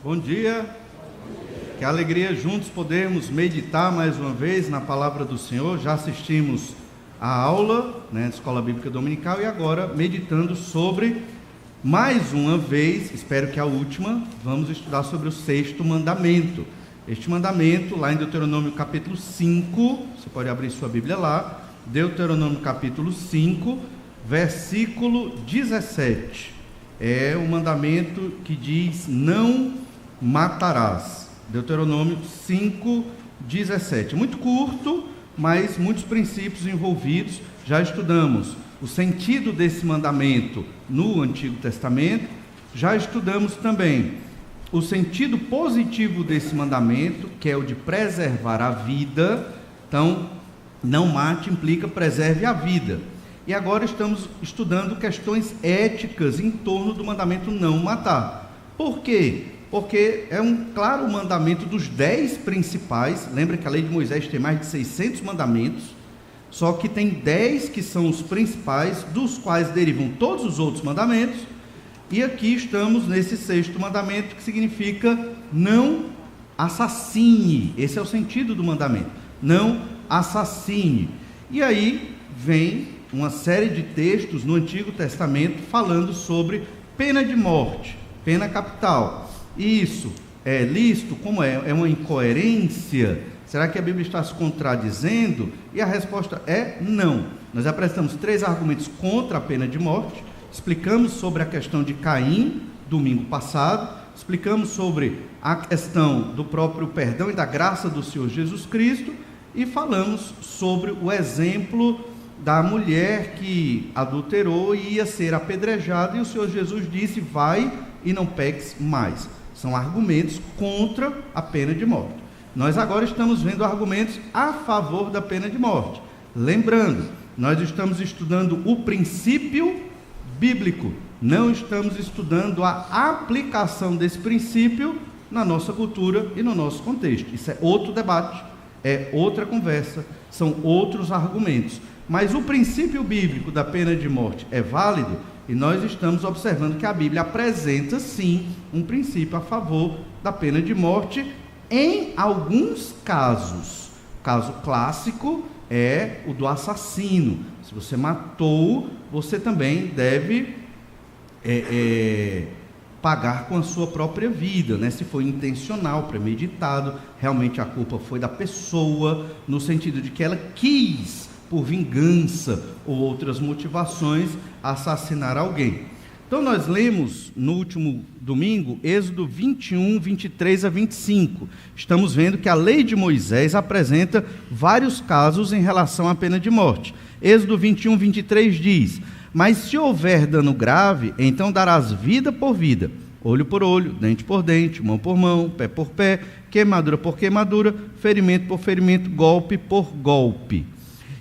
Bom dia, que alegria juntos podermos meditar mais uma vez na palavra do Senhor. Já assistimos a aula, da Escola Bíblica Dominical, e agora meditando sobre, mais uma vez, espero que a última, vamos estudar sobre o 6º mandamento. Este mandamento, lá em Deuteronômio capítulo 5, você pode abrir sua Bíblia lá, Deuteronômio capítulo 5, versículo 17, é o mandamento que diz: não matarás. Deuteronômio 5, 17. Muito curto, mas muitos princípios envolvidos. Já estudamos o sentido desse mandamento no Antigo Testamento, já estudamos também o sentido positivo desse mandamento, que é o de preservar a vida. Então, não mate implica preserve a vida. E agora estamos estudando questões éticas em torno do mandamento não matar. Por quê? Porque é um claro mandamento dos 10 principais. Lembra que a lei de Moisés tem mais de 600 mandamentos, só que tem 10 que são os principais, dos quais derivam todos os outros mandamentos. E aqui estamos nesse 6º mandamento, que significa não assassine. Esse é o sentido do mandamento, não assassine. E aí vem uma série de textos no Antigo Testamento falando sobre pena de morte, pena capital. Isso é lícito? Como é? É uma incoerência? Será que a Bíblia está se contradizendo? E a resposta é não. Nós apresentamos 3 argumentos contra a pena de morte, explicamos sobre a questão de Caim, domingo passado, explicamos sobre a questão do próprio perdão e da graça do Senhor Jesus Cristo, e falamos sobre o exemplo da mulher que adulterou e ia ser apedrejada, e o Senhor Jesus disse: vai e não peques mais. São argumentos contra a pena de morte. Nós agora estamos vendo argumentos a favor da pena de morte. Lembrando, nós estamos estudando o princípio bíblico, não estamos estudando a aplicação desse princípio na nossa cultura e no nosso contexto. Isso é outro debate, é outra conversa, são outros argumentos. Mas o princípio bíblico da pena de morte é válido, e nós estamos observando que a Bíblia apresenta sim um princípio a favor da pena de morte em alguns casos. O caso clássico é o do assassino. Se você matou, você também deve pagar com a sua própria vida, Se foi intencional, premeditado, realmente a culpa foi da pessoa, no sentido de que ela quis, por vingança ou outras motivações, assassinar alguém. Então nós lemos no último domingo Êxodo 21, 23 a 25. Estamos vendo que a lei de Moisés apresenta vários casos em relação à pena de morte. Êxodo 21, 23 diz: mas se houver dano grave, então darás vida por vida, olho por olho, dente por dente, mão por mão, pé por pé, queimadura por queimadura, ferimento por ferimento, golpe por golpe.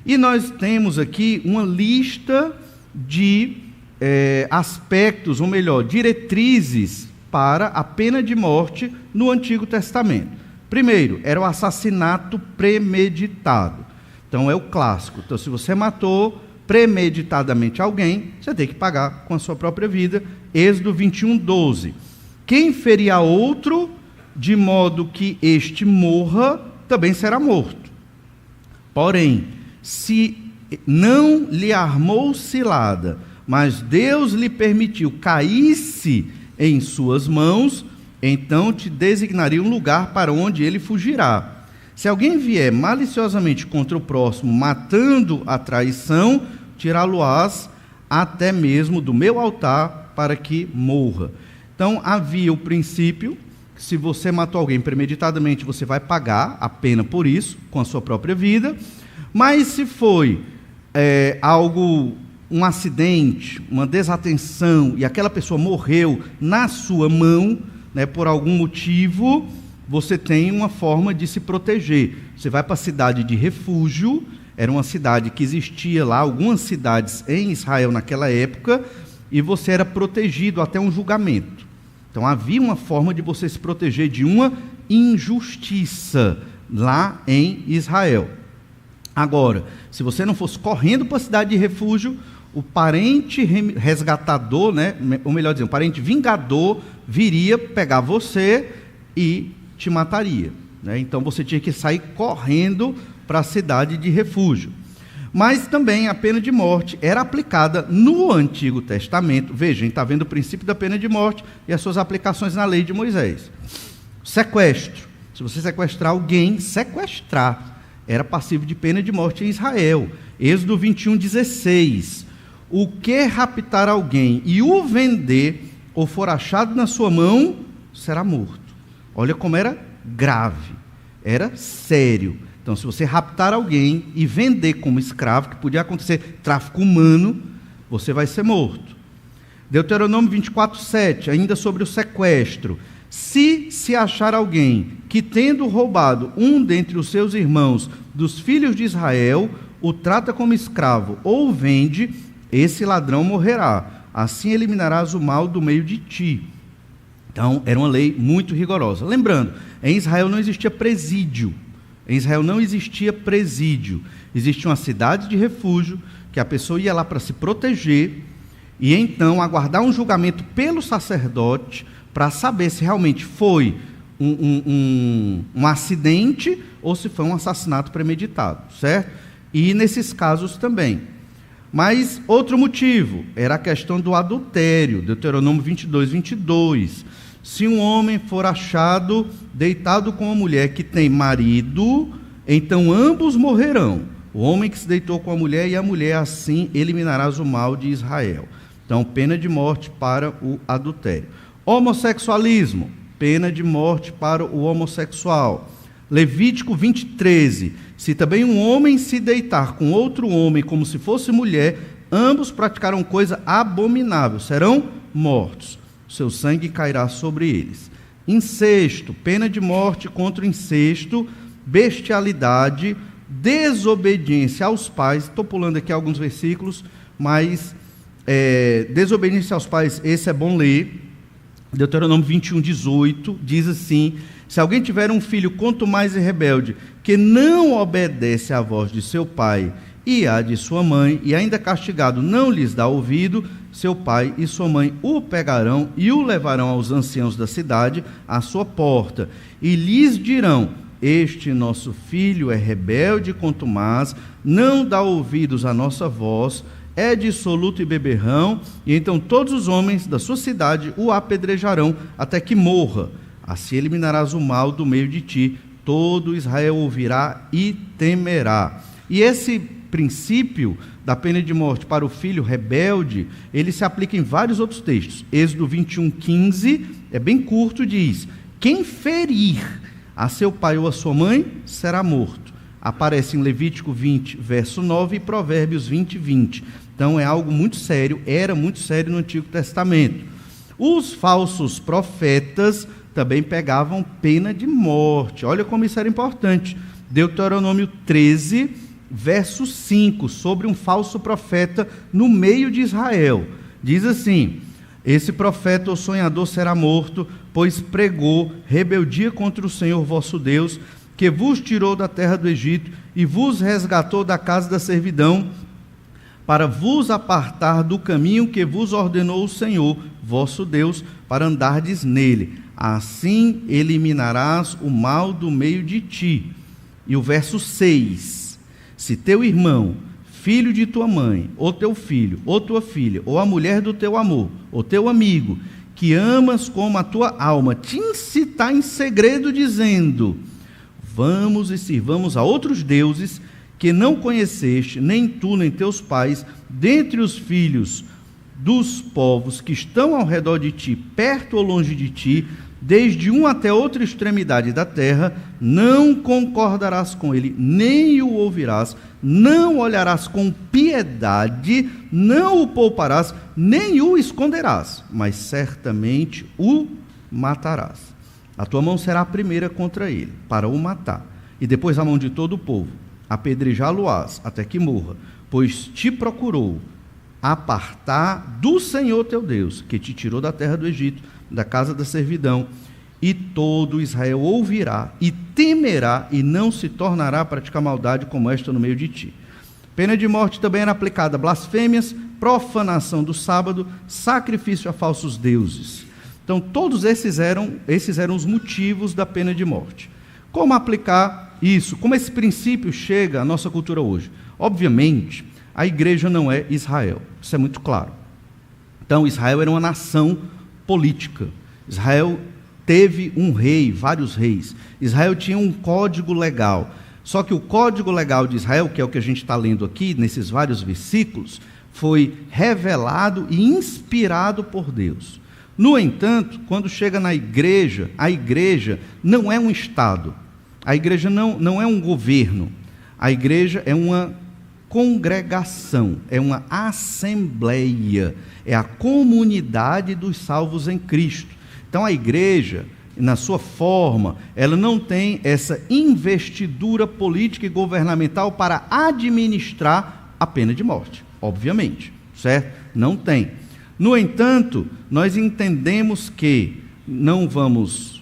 E nós temos aqui uma lista de aspectos, ou melhor, diretrizes para a pena de morte no Antigo Testamento. Primeiro, era o assassinato premeditado. Então é o clássico. Então, se você matou premeditadamente alguém, você tem que pagar com a sua própria vida. Êxodo 21, 12. Quem ferir a outro, de modo que este morra, também será morto. Porém, se não lhe armou cilada, mas Deus lhe permitiu caísse em suas mãos, então te designaria um lugar para onde ele fugirá. Se alguém vier maliciosamente contra o próximo, matando a traição, tirá-lo-ás até mesmo do meu altar, para que morra. Então havia o princípio: se você matou alguém premeditadamente, você vai pagar a pena por isso, com a sua própria vida. Mas se foi um acidente, uma desatenção, e aquela pessoa morreu na sua mão, por algum motivo, você tem uma forma de se proteger. Você vai para a cidade de refúgio. Era uma cidade que existia lá, algumas cidades em Israel naquela época, e você era protegido até um julgamento. Então havia uma forma de você se proteger de uma injustiça lá em Israel. Agora, se você não fosse correndo para a cidade de refúgio, o parente resgatador, né, ou melhor dizendo, o parente vingador viria pegar você e te mataria, né? Então você tinha que sair correndo para a cidade de refúgio. Mas também a pena de morte era aplicada no Antigo Testamento. Veja, a gente está vendo o princípio da pena de morte e as suas aplicações na lei de Moisés. Sequestro. Se você sequestrar alguém, sequestrar era passivo de pena de morte em Israel. Êxodo 21:16. O que raptar alguém e o vender ou for achado na sua mão, será morto. Olha como era grave, era sério. Então, se você raptar alguém e vender como escravo, que podia acontecer tráfico humano, você vai ser morto. Deuteronômio 24:7, ainda sobre o sequestro. Se achar alguém que, tendo roubado um dentre os seus irmãos dos filhos de Israel, o trata como escravo ou o vende, esse ladrão morrerá. Assim eliminarás o mal do meio de ti. Então, era uma lei muito rigorosa. Lembrando, em Israel não existia presídio. Em Israel não existia presídio. Existia uma cidade de refúgio, que a pessoa ia lá para se proteger, e então aguardar um julgamento pelo sacerdote, para saber se realmente foi um acidente, ou se foi um assassinato premeditado, certo? E nesses casos também. Mas outro motivo, era a questão do adultério, Deuteronômio 22:22. Se um homem for achado deitado com uma mulher que tem marido, então ambos morrerão. O homem que se deitou com a mulher e a mulher, assim eliminarás o mal de Israel. Então, pena de morte para o adultério. Homossexualismo, pena de morte para o homossexual. Levítico 20:13. Se também um homem se deitar com outro homem como se fosse mulher, ambos praticaram coisa abominável, serão mortos. Seu sangue cairá sobre eles. Incesto, pena de morte contra o incesto, bestialidade, desobediência aos pais. Estou pulando aqui alguns versículos, mas desobediência aos pais, esse é bom ler. Deuteronômio 21:18 diz assim: se alguém tiver um filho quanto mais rebelde, que não obedece à voz de seu pai e à de sua mãe, e ainda castigado não lhes dá ouvido, seu pai e sua mãe o pegarão e o levarão aos anciãos da cidade, à sua porta, e lhes dirão: este nosso filho é rebelde e contumaz, não dá ouvidos à nossa voz, é dissoluto e beberrão, e então todos os homens da sua cidade o apedrejarão até que morra. Assim eliminarás o mal do meio de ti, todo Israel ouvirá e temerá. E esse princípio da pena de morte para o filho rebelde, ele se aplica em vários outros textos. Êxodo 21:15, é bem curto, diz: quem ferir a seu pai ou a sua mãe será morto. Aparece em Levítico 20, verso 9, e Provérbios 20:20. Então é algo muito sério, era muito sério no Antigo Testamento. Os falsos profetas também pegavam pena de morte. Olha como isso era importante. Deuteronômio 13, verso 5, sobre um falso profeta no meio de Israel. Diz assim: esse profeta ou sonhador será morto, pois pregou rebeldia contra o Senhor vosso Deus, que vos tirou da terra do Egito e vos resgatou da casa da servidão, para vos apartar do caminho que vos ordenou o Senhor vosso Deus, para andardes nele. Assim eliminarás o mal do meio de ti. E o verso 6: se teu irmão, filho de tua mãe, ou teu filho, ou tua filha, ou a mulher do teu amor, ou teu amigo, que amas como a tua alma, te incitar em segredo, dizendo: vamos e sirvamos a outros deuses que não conheceste, nem tu, nem teus pais, dentre os filhos dos povos que estão ao redor de ti, perto ou longe de ti, desde uma até outra extremidade da terra, não concordarás com ele, nem o ouvirás, não olharás com piedade, não o pouparás, nem o esconderás, mas certamente o matarás. A tua mão será a primeira contra ele, para o matar, e depois a mão de todo o povo. Apedrejá-lo-ás até que morra, pois te procurou apartar do Senhor teu Deus, que te tirou da terra do Egito, da casa da servidão, e todo Israel ouvirá e temerá, e não se tornará a praticar maldade como esta no meio de ti. Pena de morte também era aplicada a blasfêmias, profanação do sábado, sacrifício a falsos deuses. Então, todos esses eram os motivos da pena de morte. Como aplicar isso? Como esse princípio chega à nossa cultura hoje? Obviamente, a igreja não é Israel, isso é muito claro. Então, Israel era uma nação política. Israel teve um rei, vários reis. Israel tinha um código legal. Só que o código legal de Israel, que é o que a gente está lendo aqui, nesses vários versículos, foi revelado e inspirado por Deus. No entanto, quando chega na igreja, a igreja não é um Estado. A igreja não é um governo. A igreja é uma congregação, é uma assembleia, é a comunidade dos salvos em Cristo. Então a igreja, na sua forma, ela não tem essa investidura política e governamental para administrar a pena de morte, obviamente, certo? Não tem. No entanto, nós entendemos que não vamos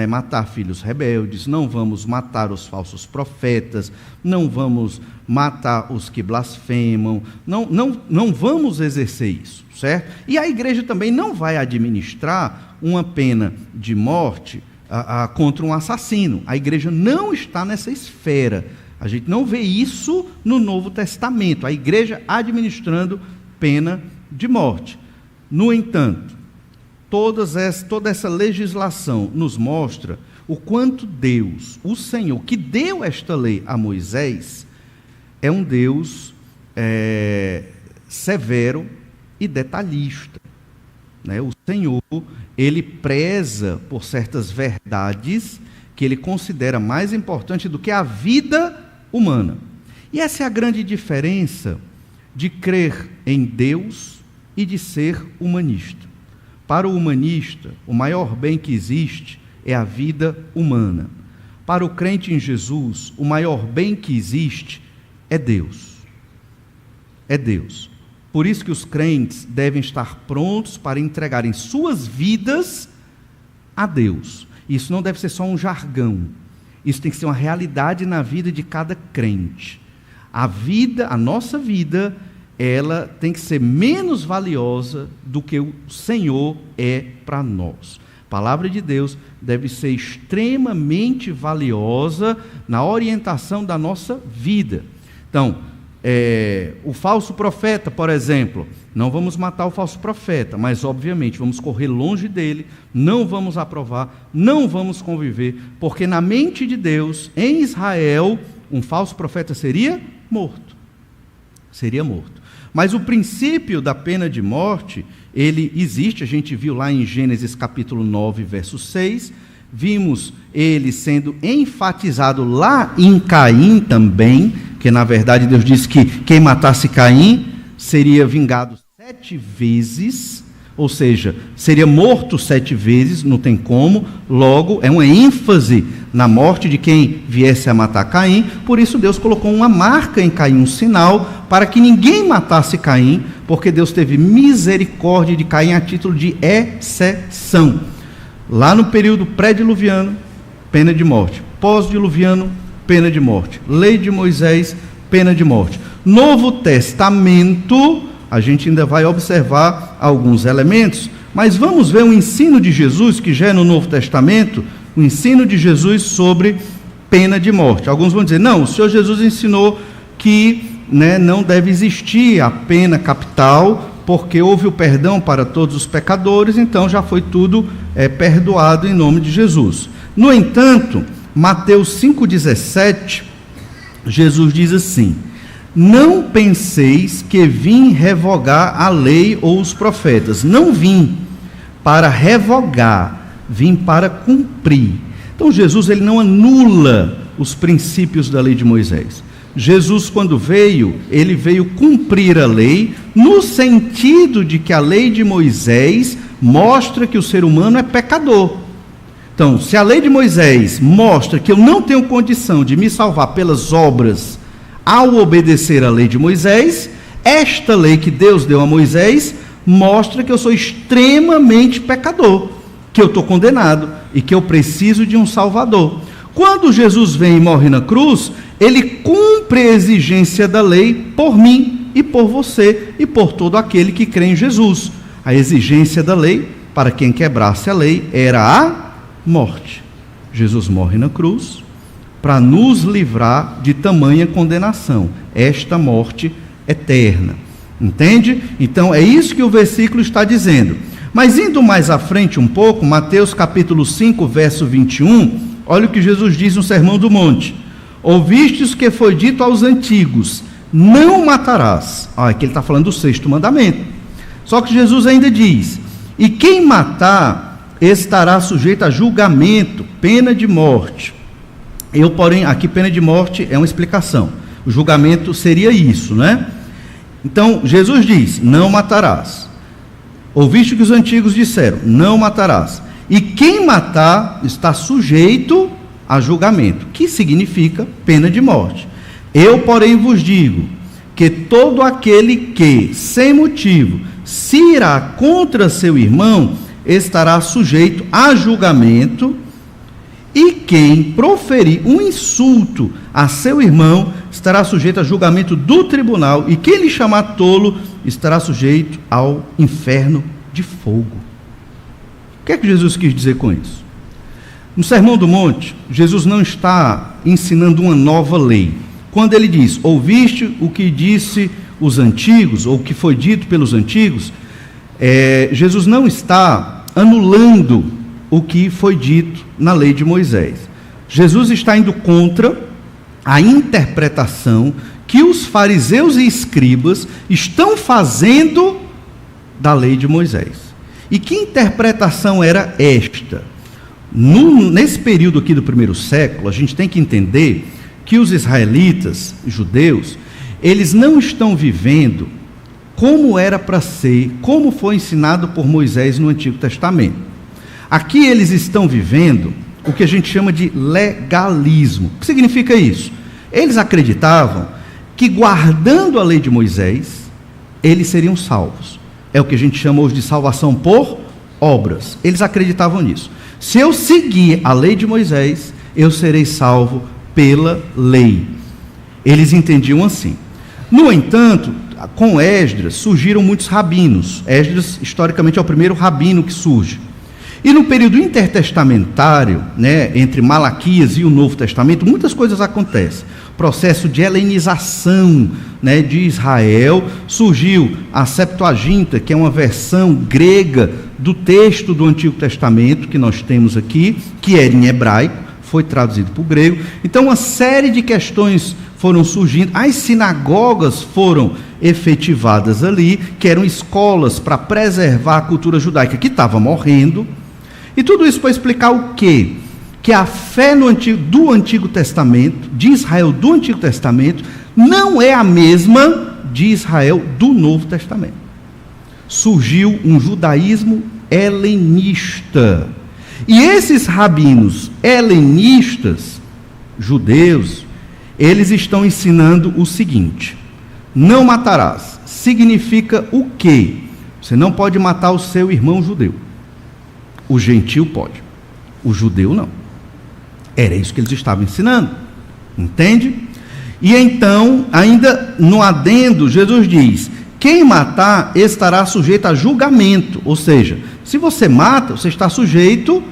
matar filhos rebeldes, não vamos matar os falsos profetas, não vamos matar os que blasfemam, não vamos exercer isso, certo? E a igreja também não vai administrar uma pena de morte contra um assassino. A igreja não está nessa esfera. A gente não vê isso no Novo Testamento, a igreja administrando pena de morte. No entanto, toda essa legislação nos mostra o quanto Deus, o Senhor, que deu esta lei a Moisés, é um Deus severo e detalhista. O Senhor, ele preza por certas verdades que ele considera mais importante do que a vida humana. E essa é a grande diferença de crer em Deus e de ser humanista. Para o humanista, o maior bem que existe é a vida humana. Para o crente em Jesus, o maior bem que existe é Deus. É Deus. Por isso que os crentes devem estar prontos para entregarem suas vidas a Deus. Isso não deve ser só um jargão. Isso tem que ser uma realidade na vida de cada crente. A nossa vida, ela tem que ser menos valiosa do que o Senhor é para nós. A palavra de Deus deve ser extremamente valiosa na orientação da nossa vida. Então, o falso profeta, por exemplo, não vamos matar o falso profeta, mas obviamente vamos correr longe dele, não vamos aprovar, não vamos conviver, porque na mente de Deus, em Israel, um falso profeta seria morto. Seria morto. Mas o princípio da pena de morte, ele existe, a gente viu lá em Gênesis capítulo 9, verso 6, vimos ele sendo enfatizado lá em Caim também, que na verdade Deus disse que quem matasse Caim seria vingado 7 vezes, ou seja, seria morto 7 vezes, não tem como, logo é uma ênfase na morte de quem viesse a matar Caim, por isso Deus colocou uma marca em Caim, um sinal, para que ninguém matasse Caim, porque Deus teve misericórdia de Caim a título de exceção. Lá no período pré-diluviano, pena de morte. Pós-diluviano, pena de morte. Lei de Moisés, pena de morte. Novo Testamento, a gente ainda vai observar alguns elementos, mas vamos ver o ensino de Jesus, que já é no Novo Testamento, o ensino de Jesus sobre pena de morte. Alguns vão dizer, não, o Senhor Jesus ensinou que não deve existir a pena capital, porque houve o perdão para todos os pecadores, então já foi tudo perdoado em nome de Jesus. No entanto, Mateus 5,17, Jesus diz assim: não penseis que vim revogar a lei ou os profetas. Não vim para revogar, vim para cumprir. Então Jesus, ele não anula os princípios da lei de Moisés. Jesus, quando veio, ele veio cumprir a lei, no sentido de que a lei de Moisés mostra que o ser humano é pecador. Então, se a lei de Moisés mostra que eu não tenho condição de me salvar pelas obras ao obedecer a lei de Moisés, esta lei que Deus deu a Moisés mostra que eu sou extremamente pecador, que eu estou condenado e que eu preciso de um Salvador. Quando Jesus vem e morre na cruz, ele cumpre a exigência da lei por mim e por você e por todo aquele que crê em Jesus. A exigência da lei, para quem quebrasse a lei, era a morte. Jesus morre na cruz para nos livrar de tamanha condenação, esta morte eterna. Entende? Então é isso que o versículo está dizendo. Mas indo mais à frente um pouco, Mateus capítulo 5, verso 21, olha o que Jesus diz no Sermão do Monte: ouvistes que foi dito aos antigos, não matarás. Aqui ele está falando do 6º mandamento. Só que Jesus ainda diz: e quem matar estará sujeito a julgamento, pena de morte. Porém, aqui pena de morte é uma explicação. O julgamento seria isso, né? Então, Jesus diz: não matarás. Ouviste que os antigos disseram: não matarás. E quem matar está sujeito a julgamento, que significa pena de morte. Eu, porém, vos digo que todo aquele que, sem motivo, se irá contra seu irmão, estará sujeito a julgamento, e quem proferir um insulto a seu irmão estará sujeito a julgamento do tribunal, e quem lhe chamar tolo estará sujeito ao inferno de fogo. O que é que Jesus quis dizer com isso? No Sermão do Monte, Jesus não está ensinando uma nova lei. Quando ele diz: ouviste o que disse os antigos, ou o que foi dito pelos antigos, Jesus não está anulando o que foi dito na lei de Moisés. Jesus está indo contra a interpretação que os fariseus e escribas estão fazendo da lei de Moisés. E que interpretação era esta? Nesse período aqui do primeiro século, a gente tem que entender que os israelitas, judeus, eles não estão vivendo como era para ser, como foi ensinado por Moisés no Antigo Testamento. Aqui eles estão vivendo o que a gente chama de legalismo. O que significa isso? Eles acreditavam que, guardando a lei de Moisés, eles seriam salvos. É o que a gente chama hoje de salvação por obras. Eles acreditavam nisso. Se eu seguir a lei de Moisés, eu serei salvo pela lei. Eles entendiam assim. No entanto, com Esdras surgiram muitos rabinos. Esdras, historicamente, é o primeiro rabino que surge. E no período intertestamentário, entre Malaquias e o Novo Testamento, muitas coisas acontecem. Processo de helenização, de Israel. Surgiu a Septuaginta, que é uma versão grega do texto do Antigo Testamento que nós temos aqui, que era em hebraico, foi traduzido para o grego. Então, uma série de questões foram surgindo. As sinagogas foram efetivadas ali, que eram escolas para preservar a cultura judaica que estava morrendo. E tudo isso para explicar o quê? Que a fé do Antigo Testamento, de Israel do Antigo Testamento, não é a mesma de Israel do Novo Testamento. Surgiu um judaísmo helenista. E esses rabinos helenistas, judeus, eles estão ensinando o seguinte: não matarás. Significa o quê? Você não pode matar o seu irmão judeu. O gentil pode, o judeu não. Era isso que eles estavam ensinando, entende? E então, ainda no adendo, Jesus diz: quem matar estará sujeito a julgamento. Ou seja, se você mata, você está sujeito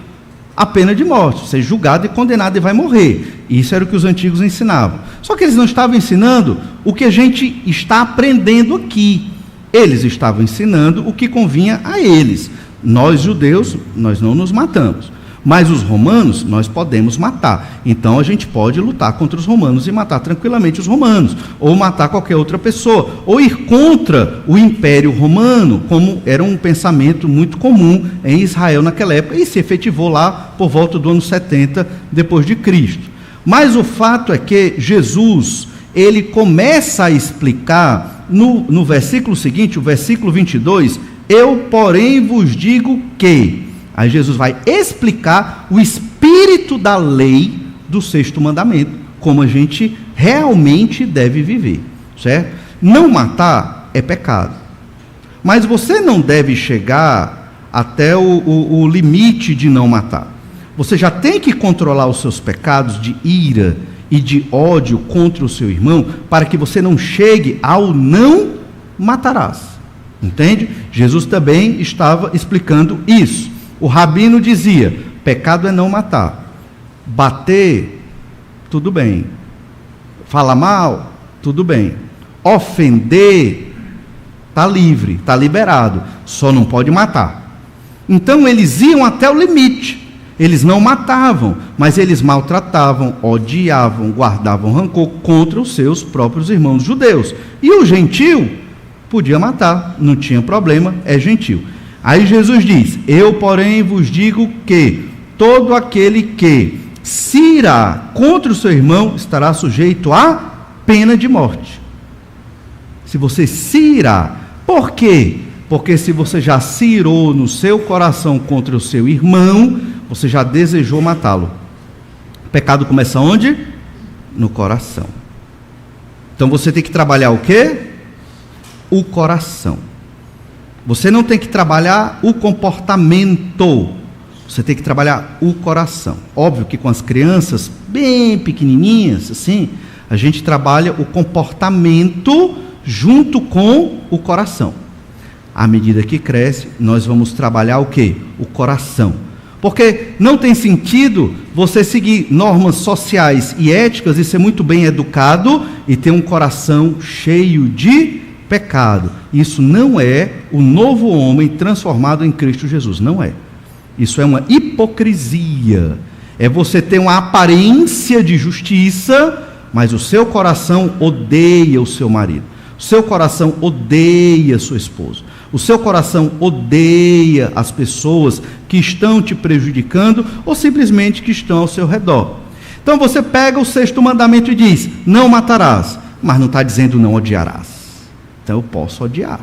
à pena de morte, você é julgado e condenado e vai morrer. Isso era o que os antigos ensinavam. Só que eles não estavam ensinando o que a gente está aprendendo aqui. Eles estavam ensinando o que convinha a eles. Nós, judeus, nós não nos matamos. Mas os romanos, nós podemos matar. Então, a gente pode lutar contra os romanos e matar tranquilamente os romanos. Ou matar qualquer outra pessoa. Ou ir contra o Império Romano, como era um pensamento muito comum em Israel naquela época. E se efetivou lá por volta do ano 70 depois de Cristo. Mas o fato é que Jesus, ele começa a explicar no versículo seguinte, o versículo 22, eu, porém, vos digo que... Aí Jesus vai explicar o espírito da lei do 6º mandamento, como a gente realmente deve viver, certo? Não matar é pecado, mas você não deve chegar até o limite de não matar. Você já tem que controlar os seus pecados de ira e de ódio contra o seu irmão, para que você não chegue ao não matarás. Entende? Jesus também estava explicando isso. O rabino dizia: pecado é não matar. Bater, tudo bem. Falar mal, tudo bem. Ofender, está livre, está liberado. Só não pode matar. Então eles iam até o limite. Eles não matavam, mas eles maltratavam, odiavam, guardavam rancor contra os seus próprios irmãos judeus. E o gentil podia matar, não tinha problema, é gentil. Aí Jesus diz: eu, porém, vos digo que todo aquele que se irá contra o seu irmão estará sujeito à pena de morte. Se você se irá, por quê? Porque se você já se irou no seu coração contra o seu irmão, você já desejou matá-lo. O pecado começa onde? No coração. Então você tem que trabalhar o quê? O coração. Você não tem que trabalhar o comportamento, você tem que trabalhar o coração. Óbvio que com as crianças bem pequenininhas, assim, a gente trabalha o comportamento junto com o coração. À medida que cresce, nós vamos trabalhar o quê? O coração. Porque não tem sentido você seguir normas sociais e éticas e ser muito bem educado e ter um coração cheio de pecado. Isso não é o novo homem transformado em Cristo Jesus, não é. Isso é uma hipocrisia. É você ter uma aparência de justiça, mas o seu coração odeia o seu marido. O seu coração odeia sua esposa. O seu coração odeia as pessoas que estão te prejudicando ou simplesmente que estão ao seu redor. Então você pega o 6º mandamento e diz: não matarás, mas não está dizendo não odiarás. Então eu posso odiar.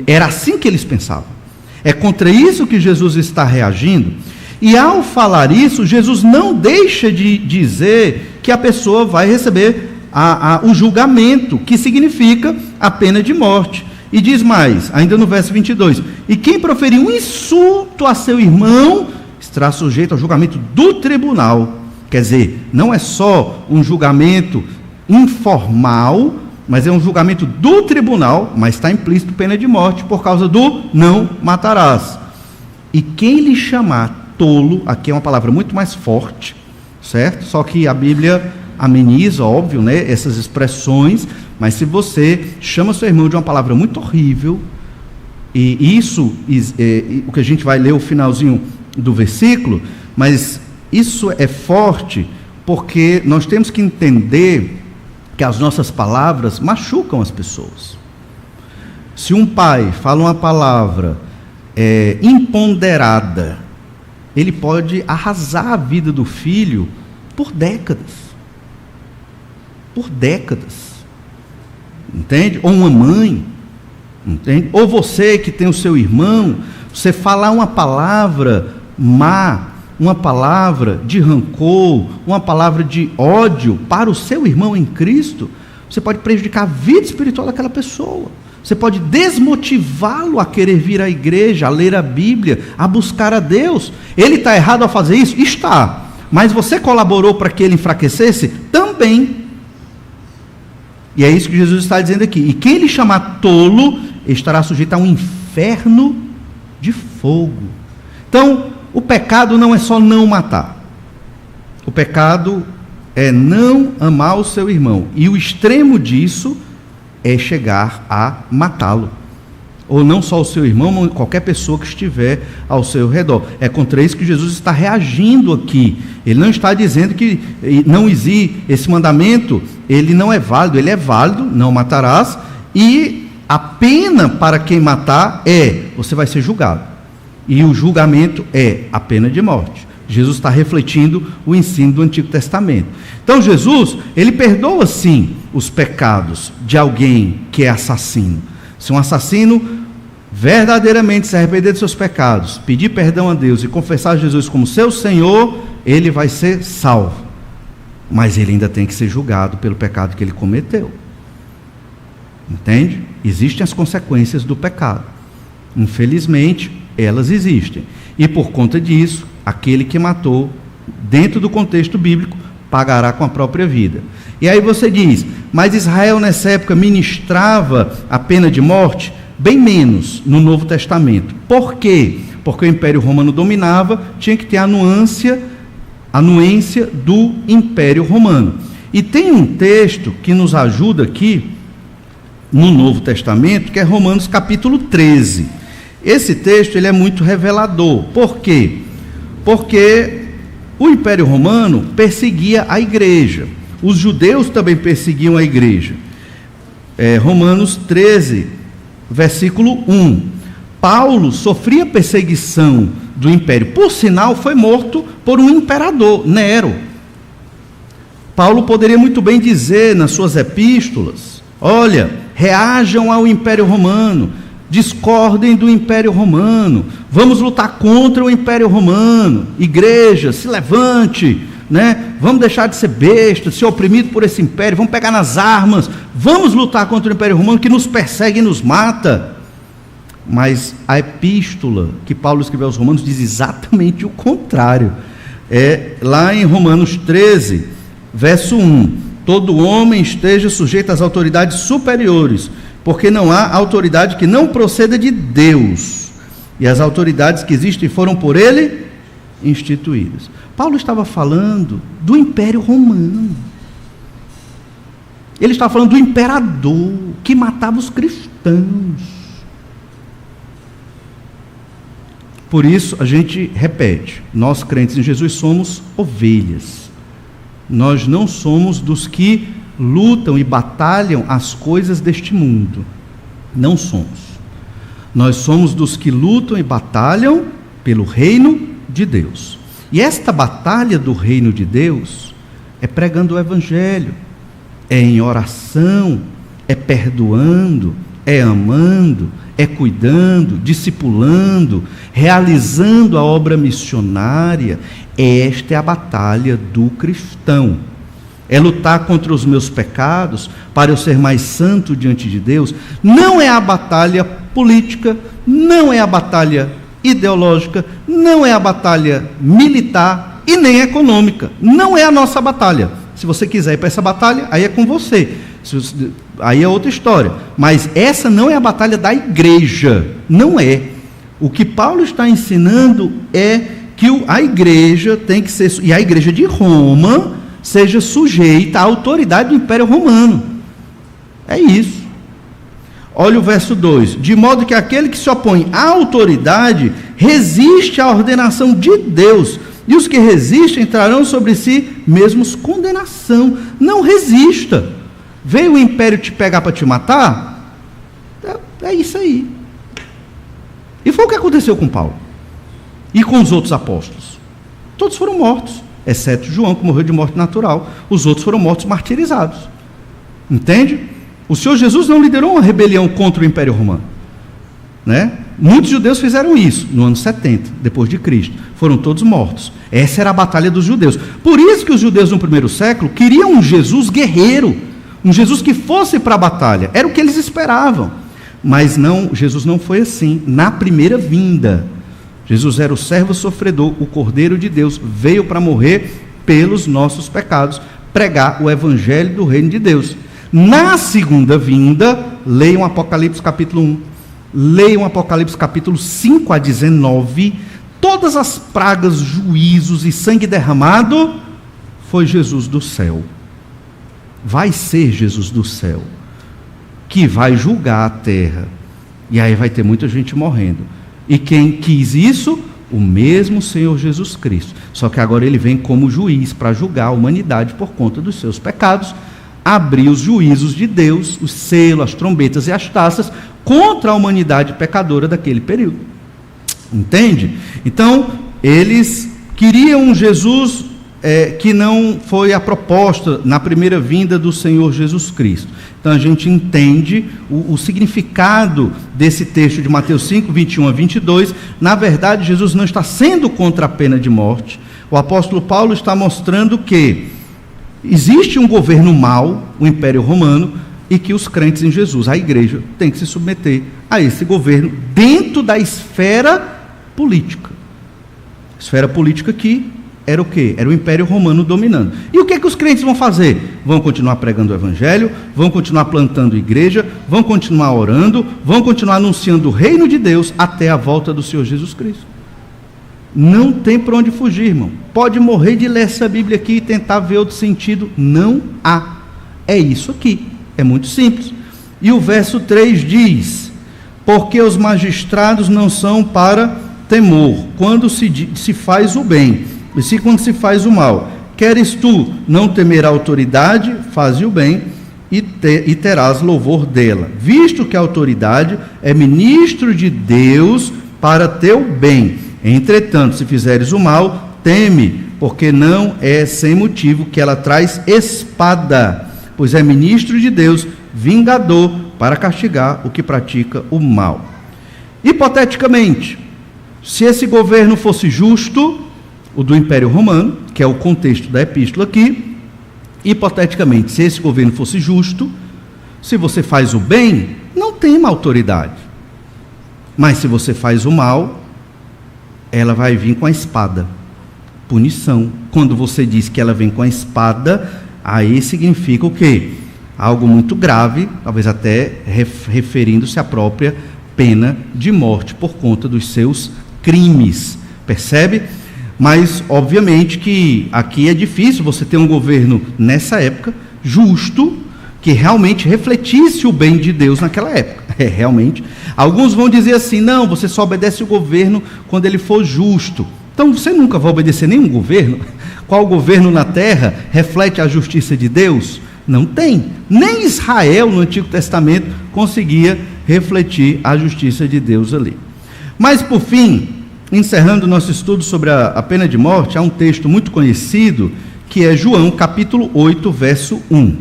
Era assim que eles pensavam. É contra isso que Jesus está reagindo. E ao falar isso, Jesus não deixa de dizer que a pessoa vai receber o julgamento, que significa a pena de morte. E diz mais, ainda no verso 22, e quem proferir um insulto a seu irmão estará sujeito ao julgamento do tribunal. Quer dizer, não é só um julgamento informal, mas é um julgamento do tribunal, mas está implícito pena de morte por causa do não matarás. E quem lhe chamar tolo, aqui é uma palavra muito mais forte, certo? Só que a Bíblia ameniza, óbvio, né, essas expressões, mas se você chama seu irmão de uma palavra muito horrível, e isso, o que a gente vai ler o finalzinho do versículo, mas isso é forte, porque nós temos que entender que as nossas palavras machucam as pessoas. Se um pai fala uma palavra imponderada, ele pode arrasar a vida do filho por décadas. Por décadas. Entende? Ou uma mãe, entende? Ou você que tem o seu irmão, você falar uma palavra má, uma palavra de rancor, uma palavra de ódio para o seu irmão em Cristo, você pode prejudicar a vida espiritual daquela pessoa. Você pode desmotivá-lo a querer vir à igreja, a ler a Bíblia, a buscar a Deus. Ele está errado a fazer isso? Está. Mas você colaborou para que ele enfraquecesse? Também. E é isso que Jesus está dizendo aqui. E quem lhe chamar tolo estará sujeito a um inferno de fogo. Então, o pecado não é só não matar. O pecado é não amar o seu irmão. E o extremo disso é chegar a matá-lo. Ou não só o seu irmão, mas qualquer pessoa que estiver ao seu redor. É contra isso que Jesus está reagindo aqui. Ele não está dizendo que não existe esse mandamento, ele não é válido. Ele é válido, não matarás. E a pena para quem matar você vai ser julgado. E o julgamento é a pena de morte. Jesus está refletindo o ensino do Antigo Testamento. Então Jesus, ele perdoa sim os pecados de alguém que é assassino. Se um assassino verdadeiramente se arrepender dos seus pecados, pedir perdão a Deus e confessar Jesus como seu Senhor, ele vai ser salvo. Mas ele ainda tem que ser julgado pelo pecado que ele cometeu. Entende? Existem as consequências do pecado. Infelizmente, elas existem. E por conta disso, aquele que matou, dentro do contexto bíblico, pagará com a própria vida. E aí você diz, mas Israel nessa época ministrava a pena de morte? Bem menos no Novo Testamento. Por quê? Porque o Império Romano dominava, tinha que ter a anuência do Império Romano. E tem um texto que nos ajuda aqui, no Novo Testamento, que é Romanos capítulo 13. Esse texto ele é muito revelador. Por quê? Porque o Império Romano perseguia a igreja. Os judeus também perseguiam a igreja. Romanos 13, versículo 1. Paulo sofria perseguição do império. Por sinal, foi morto por um imperador, Nero. Paulo poderia muito bem dizer nas suas epístolas, olha, reajam ao Império Romano, discordem do Império Romano, vamos lutar contra o Império Romano, igreja, se levante, né? Vamos deixar de ser besta, ser oprimido por esse império, vamos pegar nas armas, vamos lutar contra o Império Romano que nos persegue e nos mata. Mas a epístola que Paulo escreveu aos Romanos diz exatamente o contrário. Lá em Romanos 13, verso 1, todo homem esteja sujeito às autoridades superiores, porque não há autoridade que não proceda de Deus, e as autoridades que existem foram por ele instituídas. Paulo estava falando do Império Romano. Ele estava falando do imperador que matava os cristãos. Por isso, a gente repete, nós crentes em Jesus somos ovelhas. Nós não somos dos que lutam e batalham as coisas deste mundo. Não somos. Nós somos dos que lutam e batalham pelo reino de Deus. E esta batalha do reino de Deus é pregando o Evangelho, é em oração, é perdoando, é amando, é cuidando, discipulando, realizando a obra missionária. Esta é a batalha do cristão. É lutar contra os meus pecados para eu ser mais santo diante de Deus. Não é a batalha política, não é a batalha ideológica, não é a batalha militar e nem econômica. Não é a nossa batalha. Se você quiser ir para essa batalha, aí é com você. Aí é outra história. Mas essa não é a batalha da igreja. Não é. O que Paulo está ensinando é que a igreja tem que ser, e a igreja de Roma seja sujeita à autoridade do Império Romano. É isso. Olha o verso 2. De modo que aquele que se opõe à autoridade resiste à ordenação de Deus, e os que resistem trarão sobre si mesmos condenação. Não resista. Veio o império te pegar para te matar? É isso aí. E foi o que aconteceu com Paulo. E com os outros apóstolos. Todos foram mortos, exceto João, que morreu de morte natural. Os outros foram mortos martirizados. Entende? O Senhor Jesus não liderou uma rebelião contra o Império Romano, né? Muitos judeus fizeram isso no ano 70, depois de Cristo. Foram todos mortos. Essa era a batalha dos judeus. Por isso que os judeus no primeiro século queriam um Jesus guerreiro, um Jesus que fosse para a batalha. Era o que eles esperavam. Mas não, Jesus não foi assim. Na primeira vinda, Jesus era o servo sofredor, o Cordeiro de Deus, veio para morrer pelos nossos pecados, pregar o evangelho do reino de Deus. Na segunda vinda, leiam Apocalipse capítulo 1, leiam Apocalipse capítulo 5 a 19, todas as pragas, juízos e sangue derramado, foi Jesus do céu. Vai ser Jesus do céu, que vai julgar a terra, e aí vai ter muita gente morrendo. E quem quis isso? O mesmo Senhor Jesus Cristo, só que agora ele vem como juiz para julgar a humanidade por conta dos seus pecados, abrir os juízos de Deus, o selo, as trombetas e as taças contra a humanidade pecadora daquele período. Entende? Então, eles queriam um Jesus que não foi a proposta na primeira vinda do Senhor Jesus Cristo. Então a gente entende o significado desse texto de Mateus 5, 21 a 22. Na verdade, Jesus não está sendo contra a pena de morte. O apóstolo Paulo está mostrando que existe um governo mau, o Império Romano, e que os crentes em Jesus, a igreja, tem que se submeter a esse governo dentro da esfera política. Esfera política que era o quê? Era o Império Romano dominando. E o que os crentes vão fazer? Vão continuar pregando o Evangelho, vão continuar plantando igreja, vão continuar orando, vão continuar anunciando o reino de Deus até a volta do Senhor Jesus Cristo. Não tem para onde fugir, irmão. Pode morrer de ler essa Bíblia aqui e tentar ver outro sentido. Não há. É isso aqui. É muito simples. E o verso 3 diz: porque os magistrados não são para temor, quando se faz o bem, e quando se faz o mal. Queres tu não temer a autoridade, faze o bem, e terás louvor dela, visto que a autoridade é ministro de Deus para teu bem. Entretanto, se fizeres o mal, teme, porque não é sem motivo que ela traz espada, pois é ministro de Deus, vingador, para castigar o que pratica o mal. Hipoteticamente, se esse governo fosse justo, o do Império Romano, que é o contexto da epístola aqui, hipoteticamente, se esse governo fosse justo, se você faz o bem, não tem uma autoridade. Mas se você faz o mal, ela vai vir com a espada. Punição. Quando você diz que ela vem com a espada, aí significa o quê? Algo muito grave, talvez até referindo-se à própria pena de morte por conta dos seus crimes. Percebe? Mas, obviamente, que aqui é difícil você ter um governo, nessa época, justo, que realmente refletisse o bem de Deus naquela época. Realmente. Alguns vão dizer assim, não, você só obedece o governo quando ele for justo. Então, você nunca vai obedecer nenhum governo? Qual governo na terra reflete a justiça de Deus? Não tem. Nem Israel, no Antigo Testamento, conseguia refletir a justiça de Deus ali. Mas, por fim, encerrando o nosso estudo sobre a pena de morte, há um texto muito conhecido, que é João, capítulo 8, verso 1.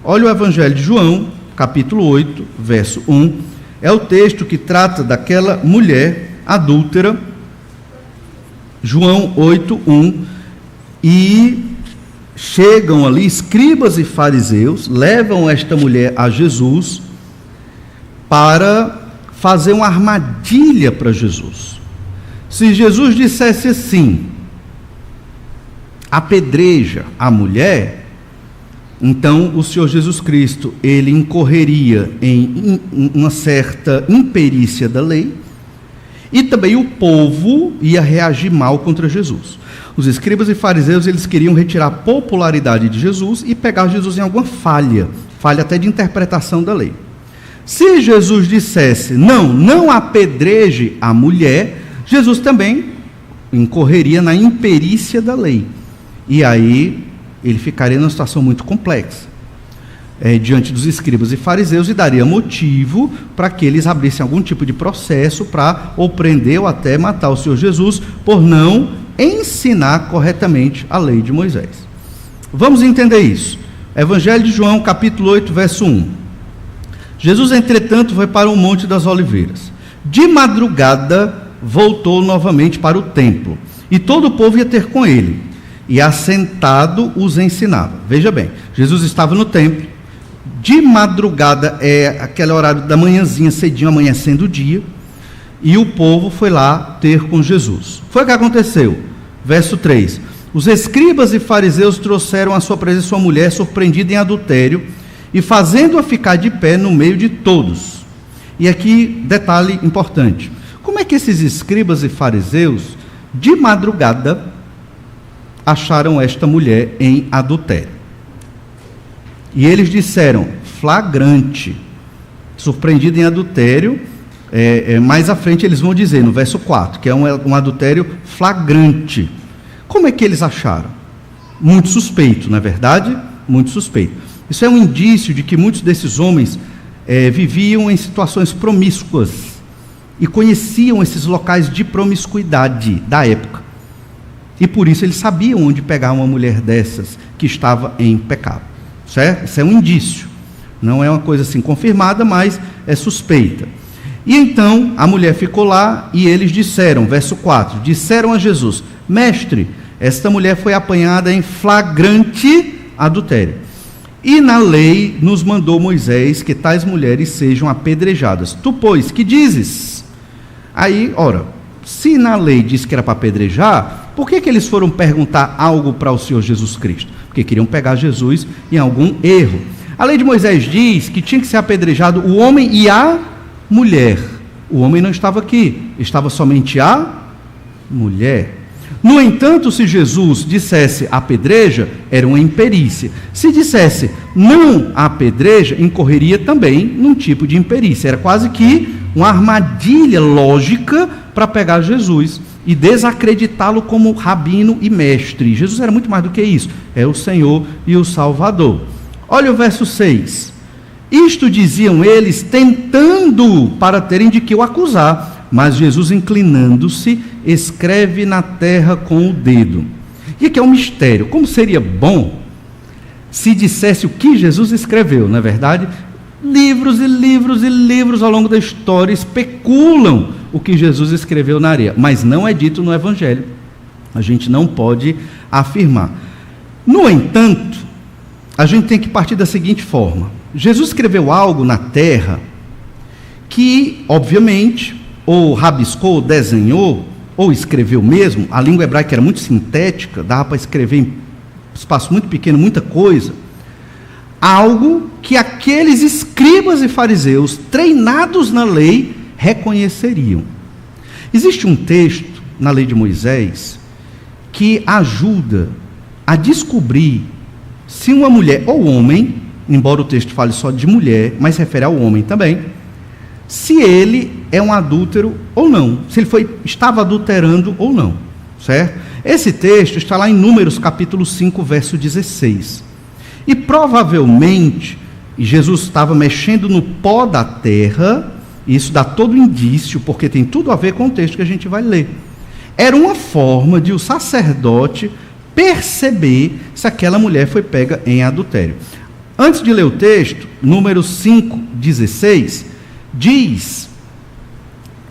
Olha o Evangelho de João, capítulo 8, verso 1. É o texto que trata daquela mulher adúltera, João 8, 1. E chegam ali escribas e fariseus, levam esta mulher a Jesus para fazer uma armadilha para Jesus. Se Jesus dissesse assim, apedreja a mulher, então o Senhor Jesus Cristo, ele incorreria em uma certa imperícia da lei, e também o povo ia reagir mal contra Jesus. Os escribas e fariseus, eles queriam retirar a popularidade de Jesus e pegar Jesus em alguma falha até de interpretação da lei. Se Jesus dissesse, não apedreje a mulher, Jesus também incorreria na imperícia da lei. E aí ele ficaria numa situação muito complexa diante dos escribas e fariseus, e daria motivo para que eles abrissem algum tipo de processo para ou prender ou até matar o Senhor Jesus por não ensinar corretamente a lei de Moisés. Vamos entender isso. Evangelho de João, capítulo 8, verso 1. Jesus, entretanto, foi para o Monte das Oliveiras. De madrugada, voltou novamente para o templo, e todo o povo ia ter com ele, e assentado os ensinava. Veja bem, Jesus estava no templo, de madrugada é aquele horário da manhãzinha, cedinho, amanhecendo o dia, e o povo foi lá ter com Jesus. Foi o que aconteceu. Verso 3. Os escribas e fariseus trouxeram à sua presença uma mulher surpreendida em adultério, e fazendo-a ficar de pé no meio de todos. E aqui, detalhe importante. Como é que esses escribas e fariseus, de madrugada, acharam esta mulher em adultério? E eles disseram, flagrante, surpreendida em adultério. Mais à frente eles vão dizer, no verso 4, que é um adultério flagrante. Como é que eles acharam? Muito suspeito, não é verdade? Muito suspeito. Isso é um indício de que muitos desses homens viviam em situações promíscuas e conheciam esses locais de promiscuidade da época. E por isso eles sabiam onde pegar uma mulher dessas que estava em pecado. Certo? Isso é um indício. Não é uma coisa assim confirmada, mas é suspeita. E então a mulher ficou lá e eles disseram, verso 4, disseram a Jesus, mestre, esta mulher foi apanhada em flagrante adultério. E na lei nos mandou Moisés que tais mulheres sejam apedrejadas. Tu, pois, que dizes? Aí, ora, Se na lei diz que era para apedrejar, por que eles foram perguntar algo para o Senhor Jesus Cristo? Porque queriam pegar Jesus em algum erro. A lei de Moisés diz que tinha que ser apedrejado o homem e a mulher. O homem não estava aqui, estava somente a mulher. No entanto, se Jesus dissesse apedreja, era uma imperícia. Se dissesse não apedreja, incorreria também num tipo de imperícia. Era quase que uma armadilha lógica para pegar Jesus e desacreditá-lo como rabino e mestre. Jesus era muito mais do que isso, é o Senhor e o Salvador. Olha o verso 6. Isto diziam eles, tentando para terem de que o acusar, mas Jesus, inclinando-se, escreve na terra com o dedo. E aqui é um mistério. Como seria bom se dissesse o que Jesus escreveu, não é verdade? Livros e livros e livros ao longo da história especulam o que Jesus escreveu na areia, mas não é dito no Evangelho. A gente não pode afirmar. No entanto, a gente tem que partir da seguinte forma: Jesus escreveu algo na terra que, obviamente, ou rabiscou, desenhou, ou escreveu mesmo. A língua hebraica era muito sintética, dava para escrever em espaço muito pequeno, muita coisa. Algo que aqueles escribas e fariseus, treinados na lei, reconheceriam. Existe um texto na lei de Moisés que ajuda a descobrir se uma mulher ou homem, embora o texto fale só de mulher, mas refere ao homem também, se ele é um adúltero ou não, se ele estava adulterando ou não, certo? Esse texto está lá em Números capítulo 5, verso 16. E provavelmente Jesus estava mexendo no pó da terra, e isso dá todo indício, porque tem tudo a ver com o texto que a gente vai ler. Era uma forma de o sacerdote perceber se aquela mulher foi pega em adultério. Antes de ler o texto, Números 5, 16, diz,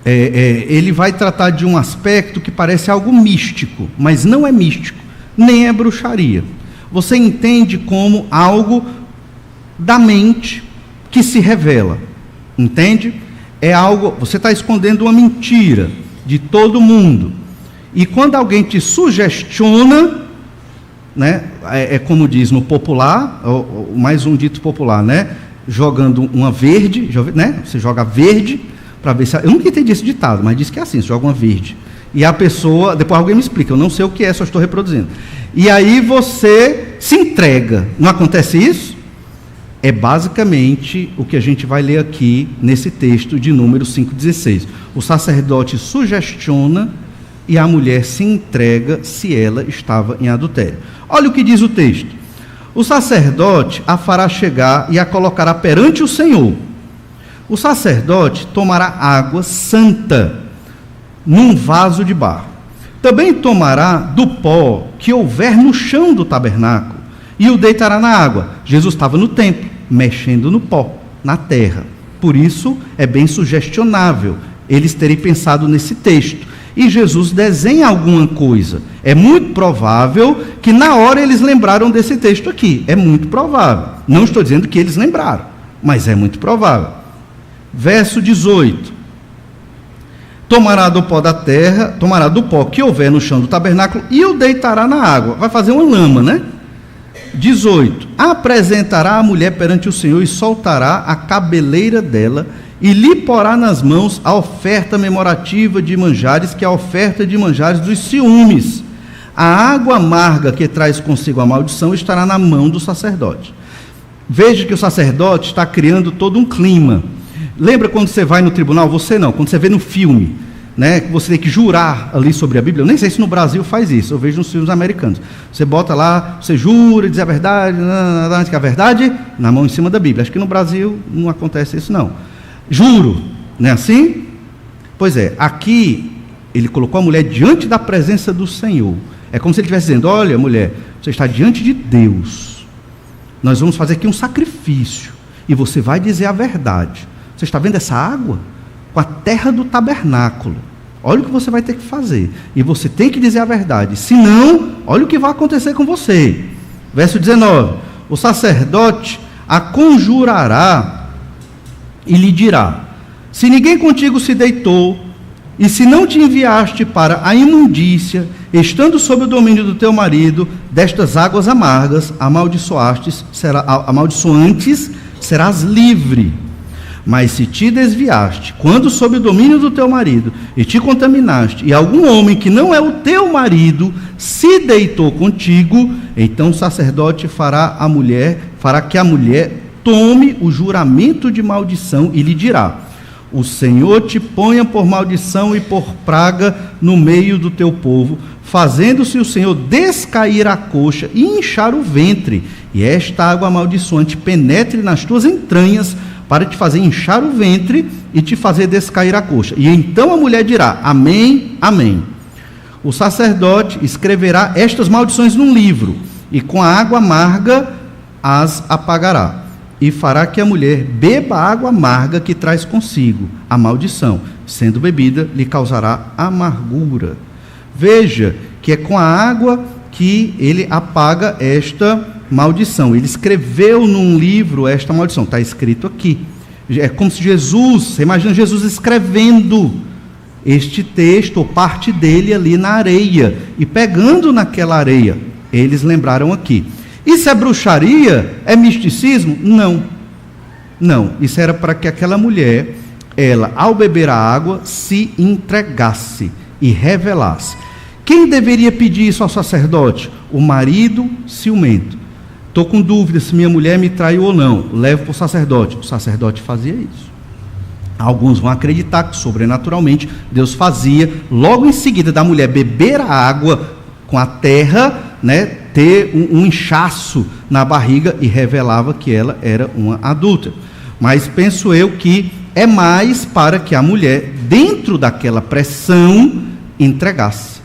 ele vai tratar de um aspecto que parece algo místico, mas não é místico, nem é bruxaria. Você entende como algo da mente que se revela, entende? É algo, você está escondendo uma mentira de todo mundo, e quando alguém te sugestiona, né, como diz no popular, mais um dito popular, né, jogando uma verde, né, você joga verde para ver se... Eu nunca entendi esse ditado, mas diz que é assim, você joga uma verde. E a pessoa, depois alguém me explica, eu não sei o que é, só estou reproduzindo. E aí você se entrega. Não acontece isso? É basicamente o que a gente vai ler aqui nesse texto de Números 5,16. O sacerdote sugestiona e a mulher se entrega se ela estava em adultério. Olha o que diz o texto. O sacerdote a fará chegar e a colocará perante o Senhor. O sacerdote tomará água santa num vaso de barro. Também tomará do pó que houver no chão do tabernáculo e o deitará na água. Jesus estava no templo, mexendo no pó, na terra. Por isso é bem sugestionável eles terem pensado nesse texto. E Jesus desenha alguma coisa. É muito provável que na hora eles lembraram desse texto aqui. É muito provável. Não estou dizendo que eles lembraram, mas é muito provável. Verso 18. Tomará do pó da terra, tomará do pó que houver no chão do tabernáculo e o deitará na água. Vai fazer uma lama, né? 18. Apresentará a mulher perante o Senhor e soltará a cabeleira dela e lhe porá nas mãos a oferta memorativa de manjares, que é a oferta de manjares dos ciúmes. A água amarga que traz consigo a maldição estará na mão do sacerdote. Veja que o sacerdote está criando todo um clima. Lembra quando você vai no tribunal? Você não, quando você vê no filme, né, que você tem que jurar ali sobre a Bíblia. Eu nem sei se no Brasil faz isso, eu vejo nos filmes americanos. Você bota lá, você jura, diz a verdade, que a verdade na mão em cima da Bíblia. Acho que no Brasil não acontece isso não. Juro, não é assim? Pois é, aqui ele colocou a mulher diante da presença do Senhor. É como se ele estivesse dizendo: olha, mulher, você está diante de Deus. Nós vamos fazer aqui um sacrifício e você vai dizer a verdade. Você está vendo essa água? Com a terra do tabernáculo. Olha o que você vai ter que fazer. E você tem que dizer a verdade. Senão, olha o que vai acontecer com você. Verso 19. O sacerdote a conjurará e lhe dirá: se ninguém contigo se deitou, E se não te enviaste para a imundícia, estando sob o domínio do teu marido, destas águas amargas, amaldiçoantes, serás livre. Mas se te desviaste, quando sob o domínio do teu marido, e te contaminaste, e algum homem que não é o teu marido se deitou contigo, então o sacerdote fará que a mulher tome o juramento de maldição e lhe dirá: o Senhor te ponha por maldição e por praga no meio do teu povo, fazendo-se o Senhor descair a coxa e inchar o ventre, e esta água amaldiçoante penetre nas tuas entranhas, para te fazer inchar o ventre e te fazer descair a coxa. E então a mulher dirá: amém, amém. O sacerdote escreverá estas maldições num livro, e com a água amarga as apagará. E fará que a mulher beba a água amarga que traz consigo a maldição. Sendo bebida, lhe causará amargura. Veja que é com a água que ele apaga esta maldição. Ele escreveu num livro esta maldição. Está escrito aqui. É como se Jesus, você imagina Jesus escrevendo este texto, ou parte dele ali na areia, e pegando naquela areia. Eles lembraram aqui. Isso é bruxaria? É misticismo? Não. Não. Isso era para que aquela mulher, ela, ao beber a água, se entregasse e revelasse. Quem deveria pedir isso ao sacerdote? O marido ciumento. Estou com dúvida se minha mulher me traiu ou não. Levo para o sacerdote. O sacerdote fazia isso. Alguns vão acreditar que, sobrenaturalmente, Deus fazia, logo em seguida da mulher beber a água com a terra, ter um inchaço na barriga, e revelava que ela era uma adúltera. Mas penso eu que é mais para que a mulher, dentro daquela pressão, entregasse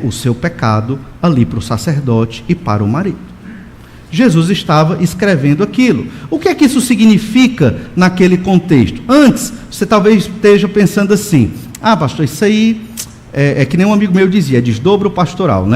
o seu pecado ali para o sacerdote e para o marido. Jesus estava escrevendo aquilo. O que é que isso significa naquele contexto? Antes, você talvez esteja pensando assim: ah, pastor, isso aí é que nem um amigo meu dizia, é desdobro pastoral,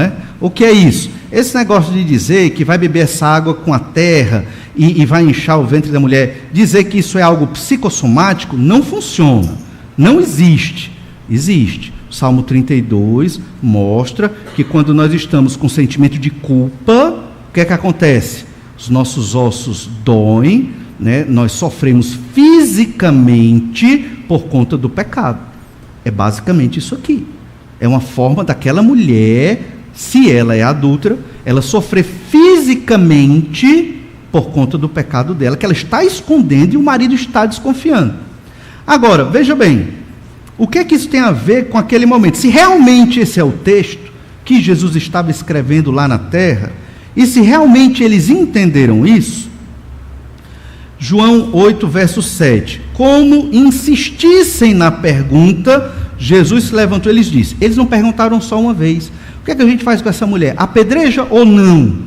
O que é isso? Esse negócio de dizer que vai beber essa água com a terra e vai inchar o ventre da mulher, dizer que isso é algo psicossomático, não funciona, não existe. Existe. O Salmo 32 mostra que quando nós estamos com sentimento de culpa, o que é que acontece? Os nossos ossos doem, nós sofremos fisicamente por conta do pecado. É basicamente isso aqui. É uma forma daquela mulher, se ela é adúltera, ela sofrer fisicamente por conta do pecado dela, que ela está escondendo e o marido está desconfiando. Agora, veja bem, o que é que isso tem a ver com aquele momento? Se realmente esse é o texto que Jesus estava escrevendo lá na terra, e se realmente eles entenderam isso, João 8, verso 7, como insistissem na pergunta, Jesus se levantou e lhes disse. Eles não perguntaram só uma vez: o que é que a gente faz com essa mulher? Apedreja ou não?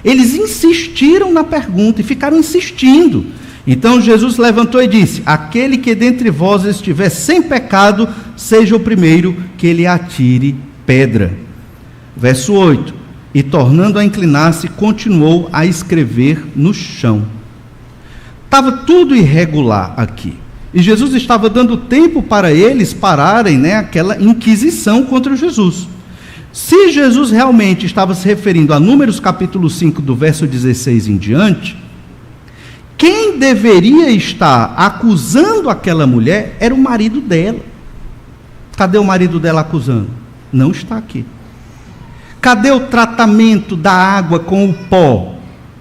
Eles insistiram na pergunta e ficaram insistindo. Então Jesus se levantou e disse: aquele que dentre vós estiver sem pecado, seja o primeiro que ele atire pedra. Verso 8, e tornando a inclinar-se, continuou a escrever no chão. Estava tudo irregular aqui. E Jesus estava dando tempo para eles pararem, aquela inquisição contra Jesus. Se Jesus realmente estava se referindo a Números capítulo 5, do verso 16 em diante, quem deveria estar acusando aquela mulher era o marido dela. Cadê o marido dela acusando? Não está aqui. Cadê o tratamento da água com o pó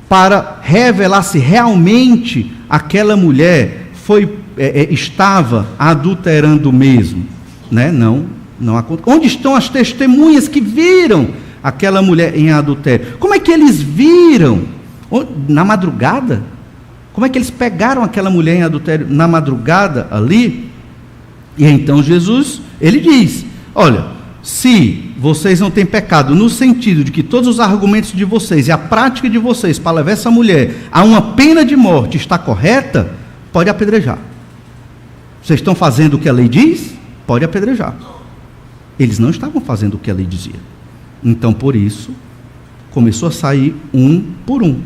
para revelar se realmente aquela mulher estava adulterando mesmo? Não acontece. Onde estão as testemunhas que viram aquela mulher em adultério? Como é que eles viram? Na madrugada? Como é que eles pegaram aquela mulher em adultério na madrugada ali? E então Jesus, ele diz: olha, se vocês não têm pecado, no sentido de que todos os argumentos de vocês e a prática de vocês para levar essa mulher a uma pena de morte está correta, pode apedrejar. Vocês estão fazendo o que a lei diz? Pode apedrejar. Eles não estavam fazendo o que a lei dizia. Então, por isso, começou a sair um por um.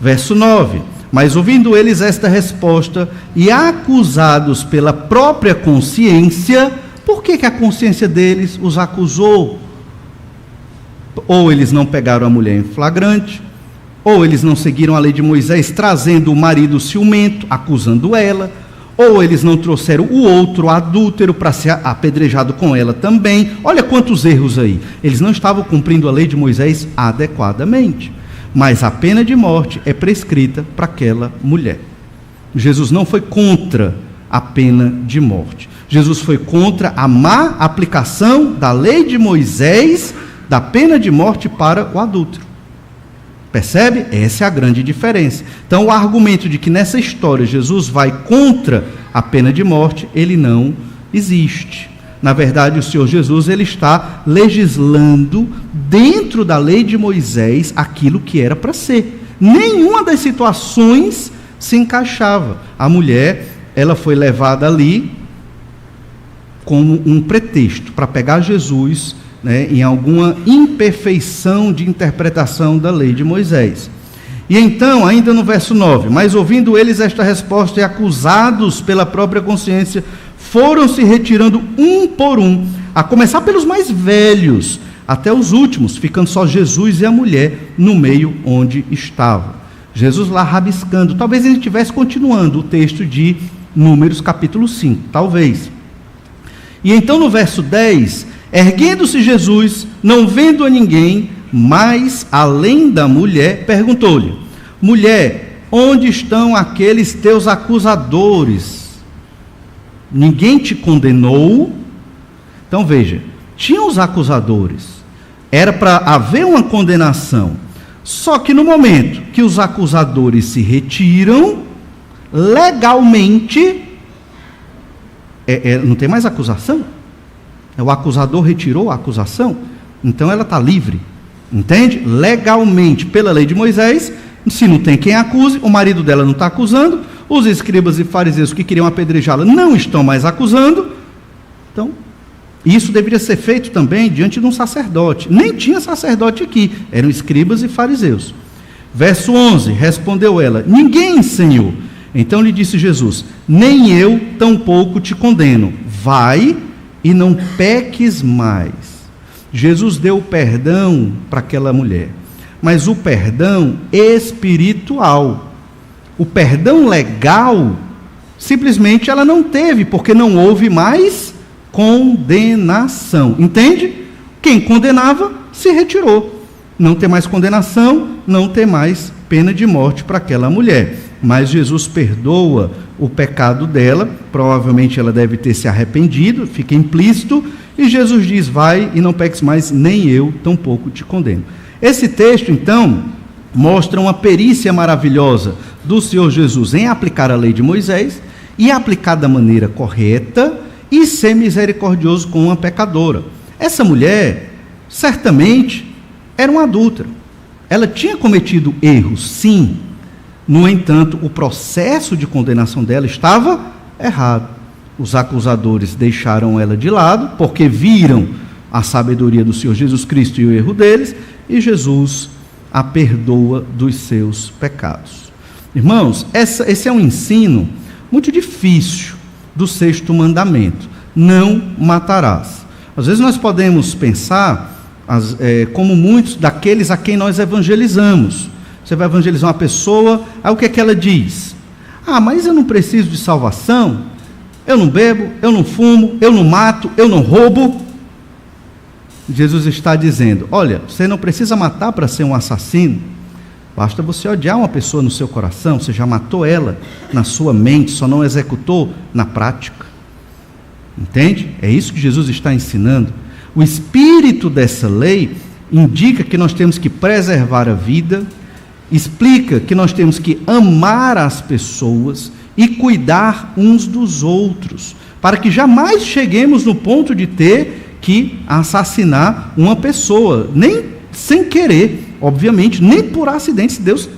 Verso 9. Mas ouvindo eles esta resposta, e acusados pela própria consciência, por Por que a consciência deles os acusou? Ou eles não pegaram a mulher em flagrante, ou eles não seguiram a lei de Moisés, trazendo o marido ciumento, acusando ela, ou eles não trouxeram o outro adúltero para ser apedrejado com ela também. Olha quantos erros aí. Eles não estavam cumprindo a lei de Moisés adequadamente. Mas a pena de morte é prescrita para aquela mulher. Jesus não foi contra a pena de morte. Jesus foi contra a má aplicação da lei de Moisés, da pena de morte para o adúltero. Percebe? Essa é a grande diferença. Então, o argumento de que nessa história Jesus vai contra a pena de morte, ele não existe. Na verdade, o Senhor Jesus, ele está legislando dentro da lei de Moisés aquilo que era para ser. Nenhuma das situações se encaixava. A mulher, ela foi levada ali como um pretexto para pegar Jesus, né, em alguma imperfeição de interpretação da lei de Moisés. E então, ainda no verso 9, mas ouvindo eles esta resposta e acusados pela própria consciência, foram se retirando um por um, a começar pelos mais velhos, até os últimos, ficando só Jesus e a mulher no meio onde estavam. Jesus lá rabiscando, talvez ele estivesse continuando o texto de Números capítulo 5, talvez. E então no verso 10, erguendo-se Jesus, não vendo a ninguém, mas além da mulher, perguntou-lhe: mulher, onde estão aqueles teus acusadores? Ninguém te condenou? Então veja, tinha os acusadores, era para haver uma condenação, só que no momento que os acusadores se retiram, legalmente, não tem mais acusação. O acusador retirou a acusação, então ela está livre, entende? Legalmente, pela lei de Moisés, se não tem quem acuse, o marido dela não está acusando, os escribas e fariseus que queriam apedrejá-la não estão mais acusando. Então, isso deveria ser feito também diante de um sacerdote. Nem tinha sacerdote aqui, eram escribas e fariseus. Verso 11, respondeu ela: ninguém, Senhor. Então lhe disse Jesus: nem eu tampouco te condeno, vai e não peques mais. Jesus deu o perdão para aquela mulher, mas o perdão espiritual. O perdão legal, simplesmente ela não teve, porque não houve mais condenação. Entende? Quem condenava se retirou. Não tem mais condenação, não tem mais pena de morte para aquela mulher. Mas Jesus perdoa o pecado dela, provavelmente ela deve ter se arrependido, fica implícito, e Jesus diz: vai e não peques mais, nem eu tampouco te condeno. Esse texto, então, mostra uma perícia maravilhosa do Senhor Jesus em aplicar a lei de Moisés, e aplicar da maneira correta, e ser misericordioso com uma pecadora. Essa mulher, certamente, era uma adúltera. Ela tinha cometido erros, sim. No entanto, o processo de condenação dela estava errado. Os acusadores deixaram ela de lado, porque viram a sabedoria do Senhor Jesus Cristo e o erro deles, e Jesus a perdoa dos seus pecados. Irmãos, esse é um ensino muito difícil do 6º mandamento: não matarás. Às vezes nós podemos pensar como muitos daqueles a quem nós evangelizamos. Você vai evangelizar uma pessoa, aí o que é que ela diz? Ah, mas eu não preciso de salvação, eu não bebo, eu não fumo, eu não mato, eu não roubo. Jesus está dizendo: olha, você não precisa matar para ser um assassino, basta você odiar uma pessoa no seu coração, você já matou ela na sua mente, só não executou na prática. Entende? É isso que Jesus está ensinando. O espírito dessa lei indica que nós temos que preservar a vida, explica que nós temos que amar as pessoas e cuidar uns dos outros, para que jamais cheguemos no ponto de ter que assassinar uma pessoa, nem sem querer, obviamente, nem por acidente. Deus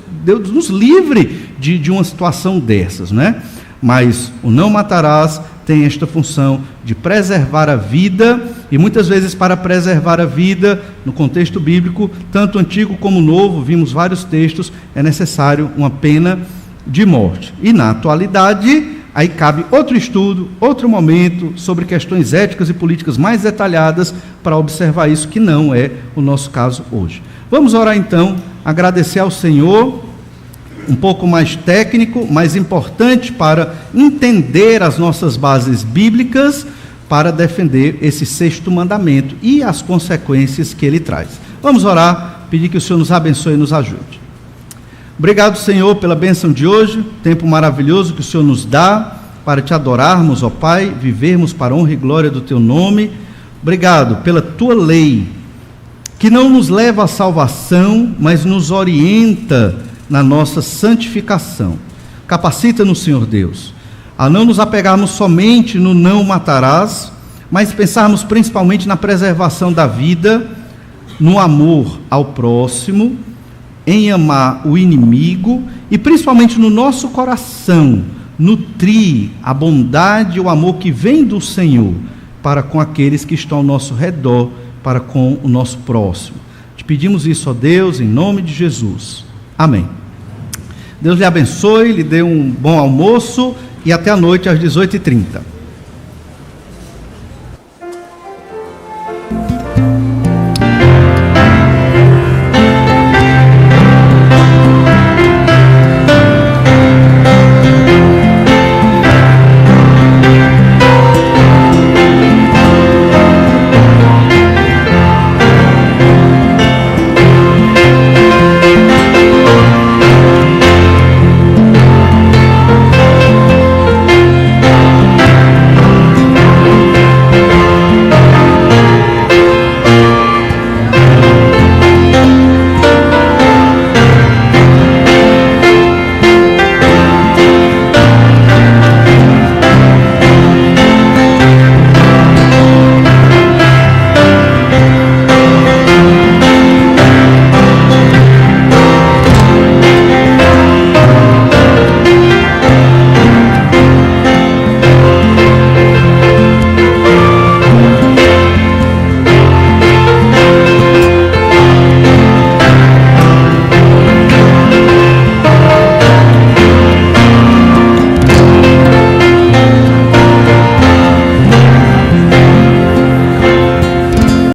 nos livre de uma situação dessas, né? Mas o não matarás tem esta função de preservar a vida, e muitas vezes, para preservar a vida, no contexto bíblico, tanto antigo como novo, vimos vários textos, é necessário uma pena de morte. E na atualidade, aí cabe outro estudo, outro momento, sobre questões éticas e políticas mais detalhadas para observar isso, que não é o nosso caso hoje. Vamos orar então, agradecer ao Senhor, um pouco mais técnico, mais importante para entender as nossas bases bíblicas, para defender esse sexto mandamento e as consequências que ele traz. Vamos orar, pedir que o Senhor nos abençoe e nos ajude. Obrigado, Senhor, pela bênção de hoje, tempo maravilhoso que o Senhor nos dá para te adorarmos, ó Pai, vivermos para a honra e glória do teu nome. Obrigado pela tua lei, que não nos leva à salvação, mas nos orienta na nossa santificação. Capacita-nos, Senhor Deus, a não nos apegarmos somente no não matarás, mas pensarmos principalmente na preservação da vida, no amor ao próximo, em amar o inimigo e principalmente no nosso coração, nutrir a bondade e o amor que vem do Senhor para com aqueles que estão ao nosso redor, para com o nosso próximo. Te pedimos isso, ó Deus, em nome de Jesus. Amém. Deus lhe abençoe, lhe dê um bom almoço e até a noite às 18h30.